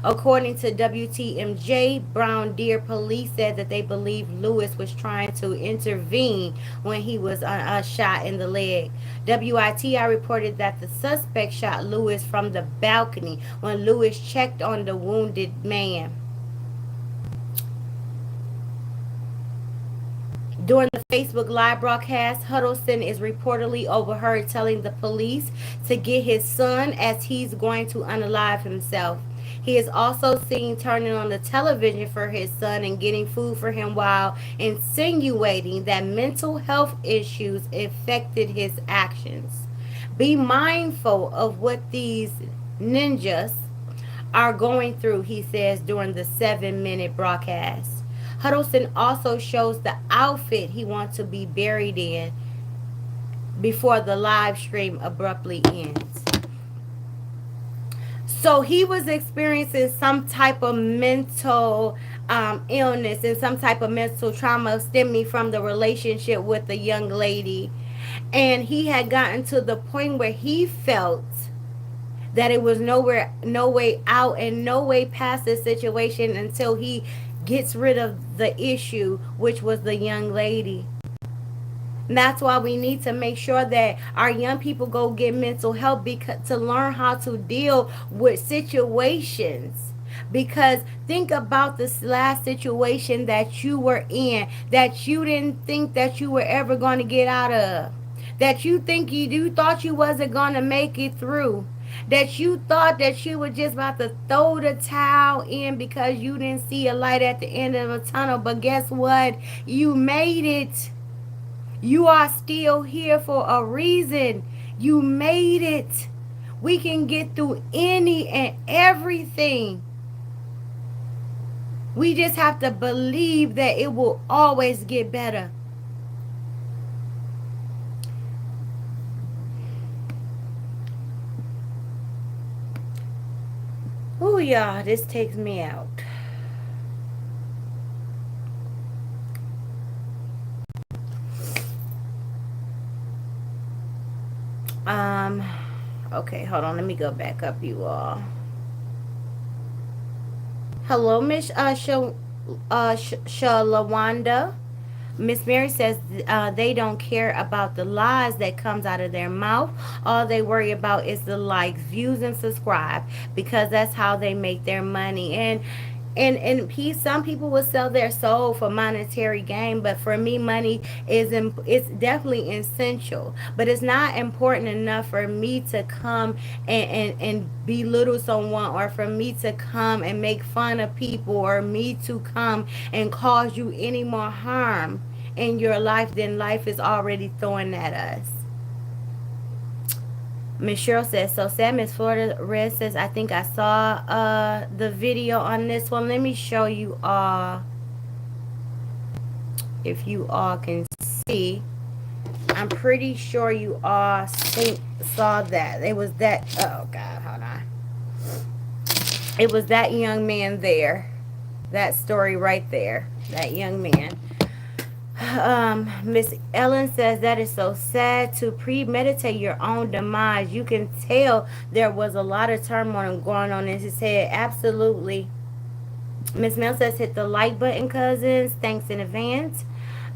According to WTMJ, Brown Deer police said that they believe Lewis was trying to intervene when he was shot in the leg. WITI reported that the suspect shot Lewis from the balcony when Lewis checked on the wounded man. During the Facebook Live broadcast, Huddleston is reportedly overheard telling the police to get his son as he's going to unalive himself. He is also seen turning on the television for his son and getting food for him while insinuating that mental health issues affected his actions. Be mindful of what these ninjas are going through, he says during the 7-minute broadcast. Huddleston also shows the outfit he wants to be buried in before the live stream abruptly ends. So he was experiencing some type of mental illness and some type of mental trauma stemming from the relationship with the young lady. And he had gotten to the point where he felt that it was no way out and no way past this situation until he gets rid of the issue, which was the young lady. And that's why we need to make sure that our young people go get mental health, because to learn how to deal with situations. Because think about this last situation that you were in, that you didn't think that you were ever going to get out of, that you thought you wasn't going to make it through, that you thought that you were just about to throw the towel in because you didn't see a light at the end of a tunnel. But guess what? You made it. You are still here for a reason. You made it. We can get through any and everything. We just have to believe that it will always get better. Oh, y'all, this takes me out. Okay, hold on. Let me go back up, you all. Hello, Miss Shalawanda. Miss Mary says they don't care about the lies that comes out of their mouth. All they worry about is the likes, views, and subscribe, because that's how they make their money. And some people will sell their soul for monetary gain, but for me, money it's definitely essential, but it's not important enough for me to come and belittle someone, or for me to come and make fun of people, or me to come and cause you any more harm in your life than life is already throwing at us. Miss Cheryl says, so sad. Miss Florida Red says, I think I saw the video on this one. Let me show you all, if you all can see. I'm pretty sure you all saw that. It was that, oh God, hold on. It was that young man there. That story right there. That young man. Miss Ellen says, that is so sad, to premeditate your own demise. You can tell there was a lot of turmoil going on in his head. Absolutely. Miss Mel says, hit the like button, cousins. Thanks in advance.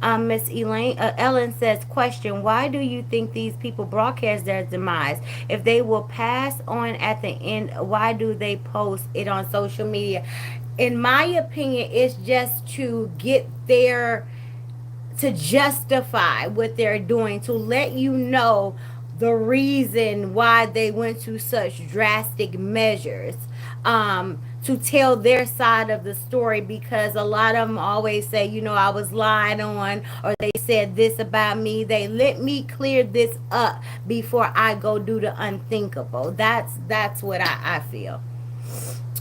Miss Ellen says, question, why do you think these people broadcast their demise? If they will pass on at the end, why do they post it on social media? In my opinion, it's just to get their, to justify what they're doing, to let you know the reason why they went to such drastic measures, to tell their side of the story, because a lot of them always say, you know, I was lied on, or they said this about me. They let me clear this up before I go do the unthinkable. That's what I feel.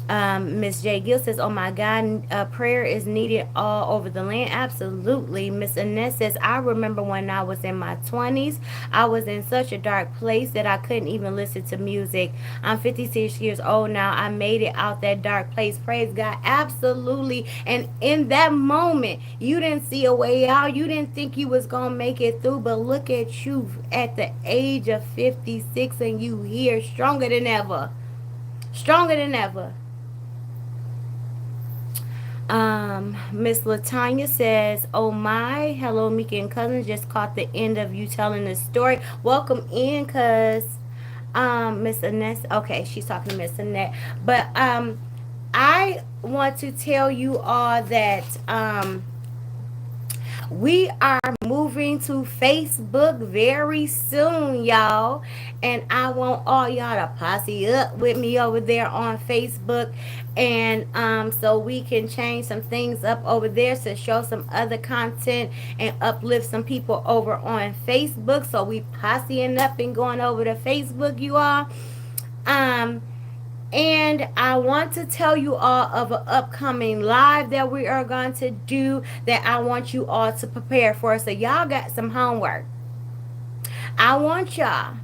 Miss J. Gill says, oh my God, prayer is needed all over the land. Absolutely. Miss Annette says, I remember when I was in my 20s, I was in such a dark place that I couldn't even listen to music. I'm 56 years old now. I made it out that dark place. Praise God. Absolutely. And in that moment, you didn't see a way out. You didn't think you was going to make it through, but look at you at the age of 56, and you here stronger than ever. Stronger than ever. Miss Latanya says, "Oh my, hello, Mika and cousins. Just caught the end of you telling the story. Welcome in, cuz." Miss Annette. Okay, she's talking to Miss Annette. But I want to tell you all that we are moving to Facebook very soon, y'all. And I want all y'all to posse up with me over there on Facebook. And so we can change some things up over there to show some other content and uplift some people over on Facebook. So we posseing up and going over to Facebook, you all. Um, and I want to tell you all of an upcoming live that we are going to do that I want you all to prepare for. So y'all got some homework. I want y'all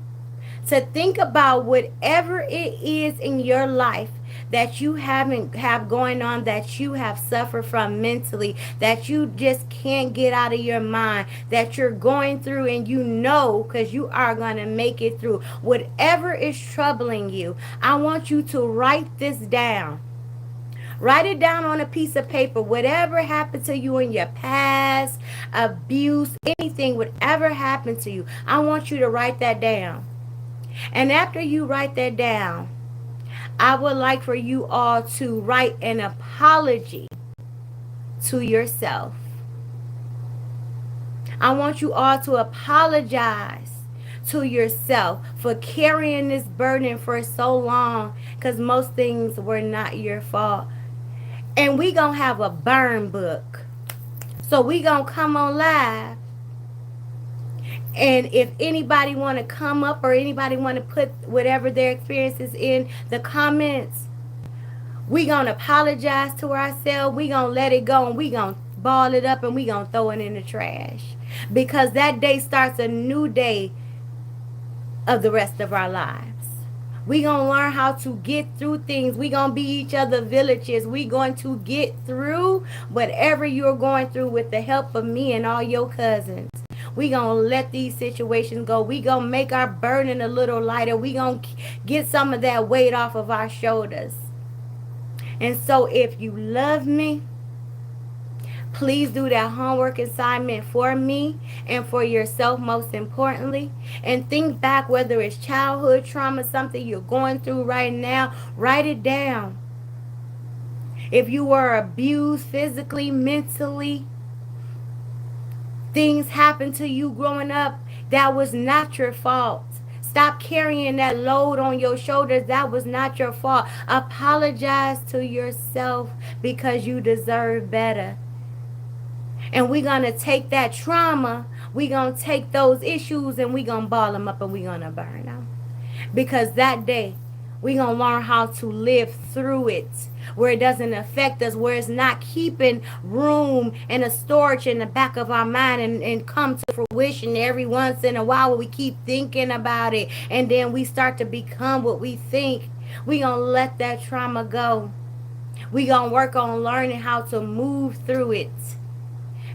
to think about whatever it is in your life that you haven't have going on, that you have suffered from mentally, that you just can't get out of your mind, that you're going through, and you know, because you are going to make it through whatever is troubling you. I want you to write this down. Write it down on a piece of paper. Whatever happened to you in your past, abuse, anything, whatever happened to you, I want you to write that down. And after you write that down, I would like for you all to write an apology to yourself. I want you all to apologize to yourself for carrying this burden for so long, because most things were not your fault. And we gonna have a burn book. So we gonna come on live, and if anybody want to come up or anybody want to put whatever their experiences in the comments, we gonna apologize to ourselves. We gonna let it go, and we gonna ball it up, and we gonna throw it in the trash, because that day starts a new day of the rest of our lives. We gonna learn how to get through things. We gonna be each other villages. We going to get through whatever you're going through with the help of me and all your cousins. We gonna let these situations go. We gonna make our burden a little lighter. We gonna get some of that weight off of our shoulders. And so if you love me, please do that homework assignment for me and for yourself, most importantly. And think back, whether it's childhood trauma, something you're going through right now, write it down. If you were abused physically, mentally, things happened to you growing up, that was not your fault. Stop carrying that load on your shoulders. That was not your fault. Apologize to yourself, because you deserve better. And we're going to take that trauma, we're going to take those issues, and we're going to ball them up, and we're going to burn them. Because that day, we're going to learn how to live through it, where it doesn't affect us, where it's not keeping room and a storage in the back of our mind, and come to fruition every once in a while, where we keep thinking about it, and then we start to become what we think. We're going to let that trauma go. We're going to work on learning how to move through it.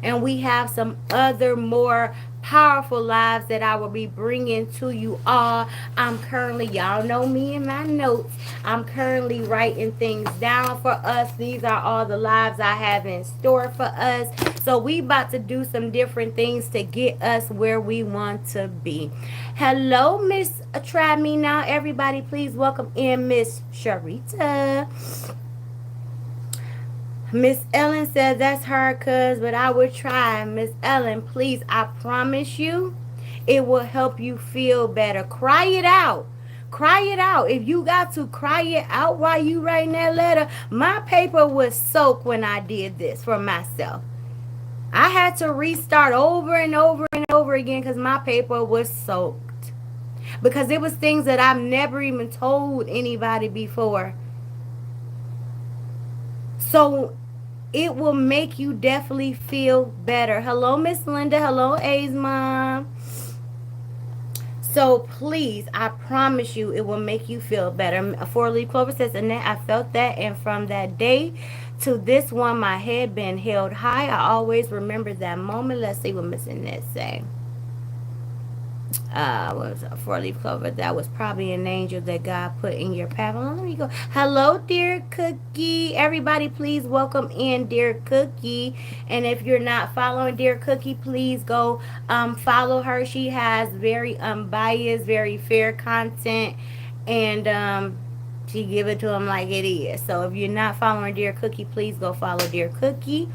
And we have some other more powerful lives that I will be bringing to you all. I'm currently, y'all know me and my notes, I'm currently writing things down for us. These are all the lives I have in store for us. So we about to do some different things to get us where we want to be. Hello, Miss Try Me Now. Everybody, please welcome in Miss Sharita. Miss Ellen said that's her, cuz, but I would try. Miss Ellen, please, I promise you, it will help you feel better. Cry it out. Cry it out. If you got to cry it out while you writing that letter, my paper was soaked when I did this for myself. I had to restart over and over and over again because my paper was soaked. Because it was things that I've never even told anybody before. So it will make you definitely feel better. Hello, Miss Linda. Hello, A's mom. So please, I promise you, it will make you feel better. A four-leaf clover says, Annette, I felt that, and from that day to this one, my head been held high. I always remember that moment. Let's see what Miss Annette say. What was a 4-leaf clover? That was probably an angel that God put in your path. Oh, let me go. Hello, dear Cookie. Everybody, please welcome in dear Cookie. And if you're not following dear Cookie, please go follow her. She has very unbiased, very fair content, and she give it to them like it is. So if you're not following dear Cookie, please go follow dear Cookie.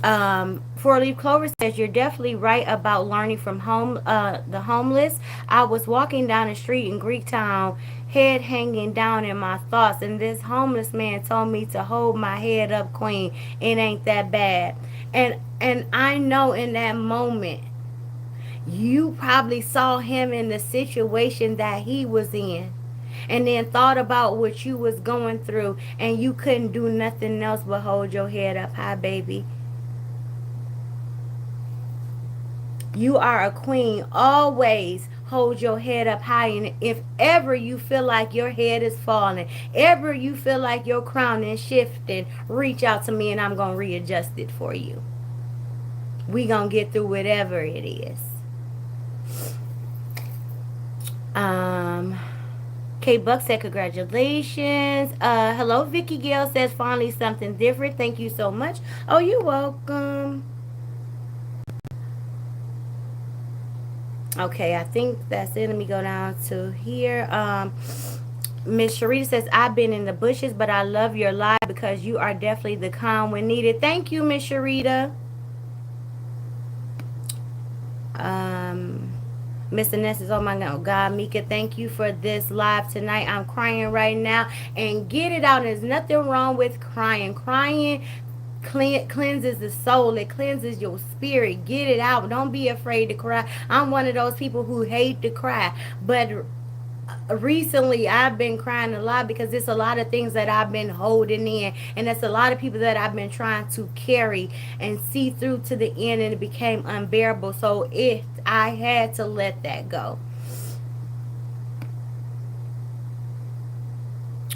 4-leaf clover says you're definitely right about learning from the homeless. I was walking down the street in Greektown, head hanging down in my thoughts, and this homeless man told me to hold my head up, queen. It ain't that bad. And I know in that moment you probably saw him in the situation that he was in, and then thought about what you was going through, and you couldn't do nothing else but hold your head up high, baby. You are a queen. Always hold your head up high. And if ever you feel like your head is falling, ever you feel like your crown is shifting, reach out to me and I'm going to readjust it for you. We going to get through whatever it is. Um, Kate Buck said, congratulations. Hello, Vicky Gale says, finally something different. Thank you so much. Oh, you're welcome. Okay, I think that's it. Let me go down to here. Miss Sharita says, I've been in the bushes, but I love your live because you are definitely the kind when needed. Thank you, Miss Sharita. Mr. Ness says, oh my God, Mika, thank you for this live tonight. I'm crying right now, and get it out. There's nothing wrong with crying. Crying cleanses the soul. It cleanses your spirit. Get it out. Don't be afraid to cry. I'm one of those people who hate to cry, but recently I've been crying a lot because it's a lot of things that I've been holding in, and it's a lot of people that I've been trying to carry and see through to the end, and it became unbearable. So I had to let that go.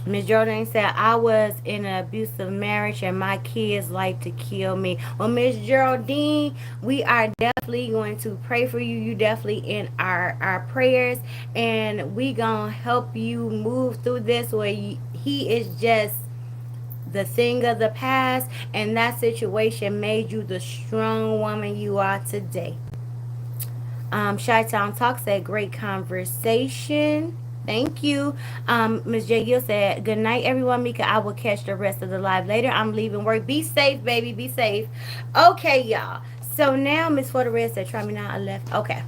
Miss Jordan said, I was in an abusive marriage and my kids like to kill me. Well, Miss Geraldine, we are definitely going to pray for you. You definitely in our prayers, and we going to help you move through this where he is just the thing of the past, and that situation made you the strong woman you are today. Chi-Town Talk said, great conversation. Thank you. Ms. J. Gill said, good night, everyone. Mika, I will catch the rest of the live later. I'm leaving work. Be safe, baby. Be safe. Okay, y'all. So now Miss For the Red said, try me now. I left. Okay.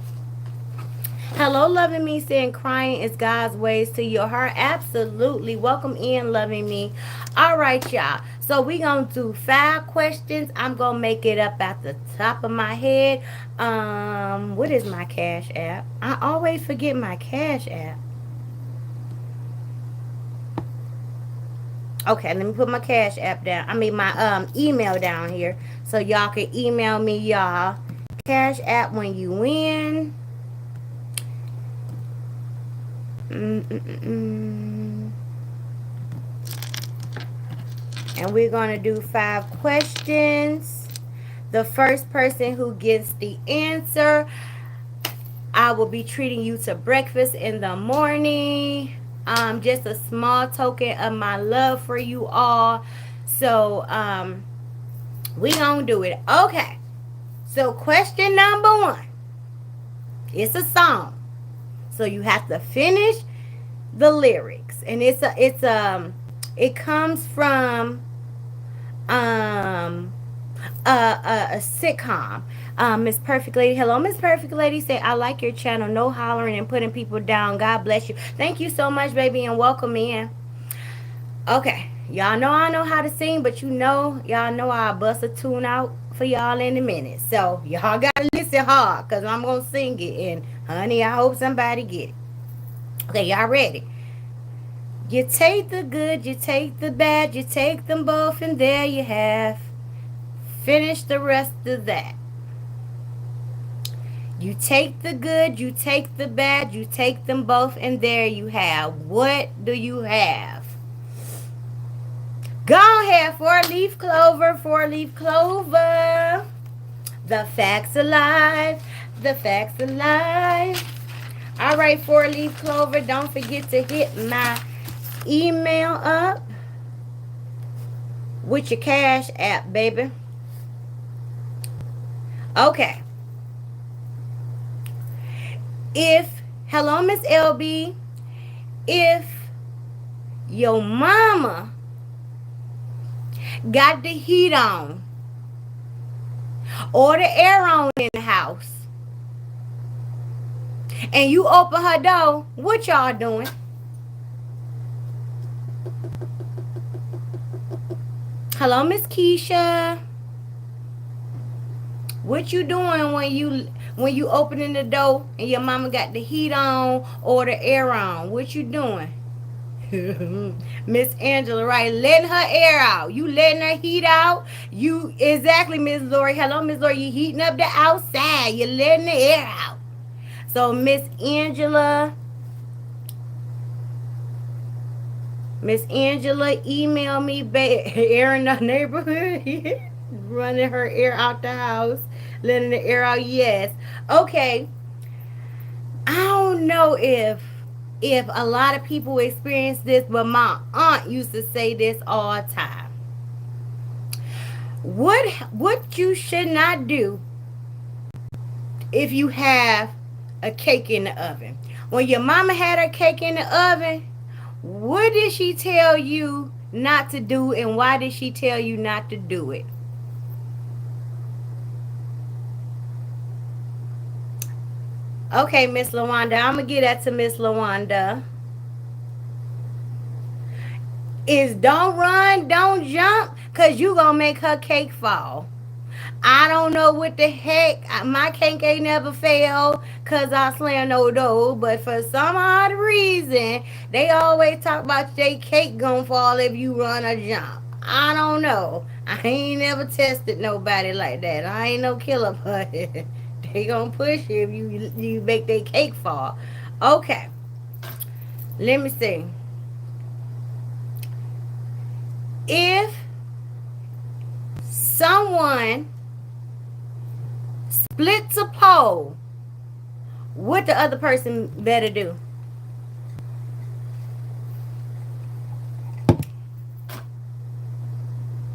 Hello, Loving Me, saying crying is God's ways to your heart. Absolutely. Welcome in, Loving Me. All right, y'all. So we going to do 5 questions. I'm going to make it up at the top of my head. What is my Cash App? I always forget my Cash App. Okay, let me put my Cash App down. I mean, my email down here. So y'all can email me, y'all. Cash App when you win. And we're going to do 5 questions. The first person who gets the answer, I will be treating you to breakfast in the morning. Just a small token of my love for you all. So we gonna do it. Okay. So question number 1. It's a song. So you have to finish the lyrics, and it comes from a sitcom. Miss Perfect Lady, hello, Miss Perfect Lady, say, I like your channel. No hollering and putting people down. God bless you. Thank you so much, baby, and welcome in. Okay, y'all know I know how to sing, but y'all know I'll bust a tune out for y'all in a minute. So y'all gotta listen hard, because I'm gonna sing it, and honey, I hope somebody get it. Okay, y'all ready? You take the good, you take the bad, you take them both, and there you have. Finish the rest of that. You take the good, you take the bad, you take them both, and there you have. What do you have? Go ahead, 4-leaf clover, 4-leaf clover. The facts alive. The facts of life. All right, four leaf clover. Don't forget to hit my email up with your cash app, baby. Okay. If, hello, Miss LB, if your mama got the heat on or the air on in the house and you open her door, what y'all doing? Hello, Miss Keisha. What you doing when you opening the door and your mama got the heat on or the air on? What you doing? Miss Angela, right? Letting her air out. You letting her heat out. You exactly, Miss Lori. Hello, Miss Lori. You heating up the outside. You're letting the air out. So Miss Angela, email me back. Air in the neighborhood. Running her air out the house. Letting the air out. Yes. Okay. I don't know if a lot of people experience this, but my aunt used to say this all the time. What you should not do if you have a cake in the oven. When your mama had her cake in the oven, what did she tell you not to do, and why did she tell you not to do it? Okay, Miss Lawanda, I'm going to get that to Miss Lawanda. Is don't run, don't jump, because you going to make her cake fall. I don't know what the heck. My cake ain't never failed because I slam no door. But for some odd reason, they always talk about their cake gonna fall if you run or jump. I don't know. I ain't never tested nobody like that. I ain't no killer, but they gonna push you if you make their cake fall. Okay. Let me see. If someone splits a pole, what the other person better do?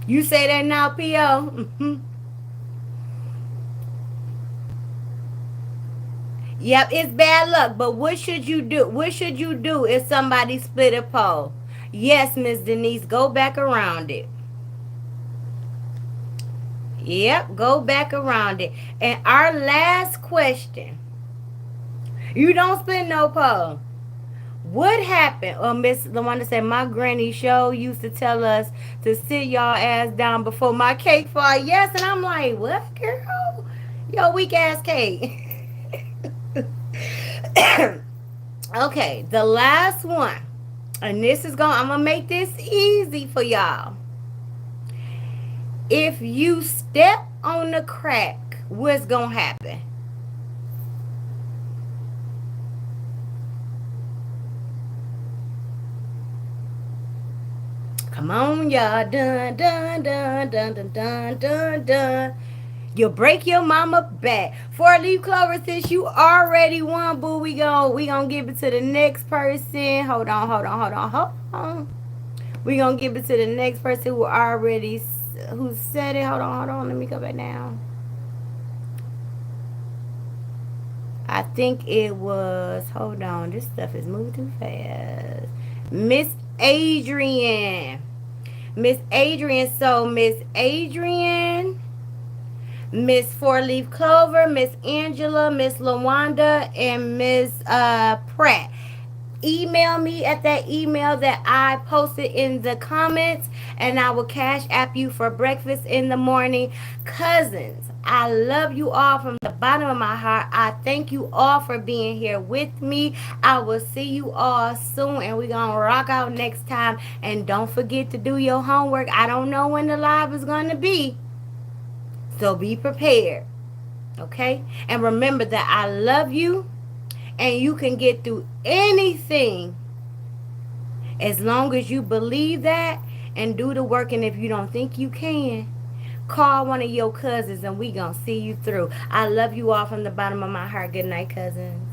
You say that now, P.O.? Yep, it's bad luck, but what should you do? What should you do if somebody split a pole? Yes, Miss Denise, go back around it. Yep, go back around it. And our last question. You don't split no pole. What happened? Miss LaWanda said, my granny show used to tell us to sit y'all ass down before my cake fall. Yes, and I'm like, what, girl? Yo, weak ass cake. Okay, the last one. And I'm going to make this easy for y'all. If you step on the crack, what's going to happen? Come on, y'all. Dun, dun, dun, dun, dun, dun, dun, dun. You'll break your mama back. Four leaf clover, since you already won, boo, we gonna give it to the next person. Hold on. We gonna give it to the next person who said it. Hold on. Let me go back down. I think it was, hold on. This stuff is moving too fast. Miss Adrian. So Miss Adrian, Miss Four Leaf Clover, Miss Angela, Miss LaWanda, and Miss Pratt. Email me at that email that I posted in the comments, and I will cash app you for breakfast in the morning. Cousins, I love you all from the bottom of my heart. I thank you all for being here with me. I will see you all soon, and we're going to rock out next time. And don't forget to do your homework. I don't know when the live is going to be, so be prepared. Okay? And remember that I love you, and you can get through anything as long as you believe that and do the work. And if you don't think you can, Call one of your cousins and we gonna see you through. I love you all from the bottom of my heart. Good night, cousins.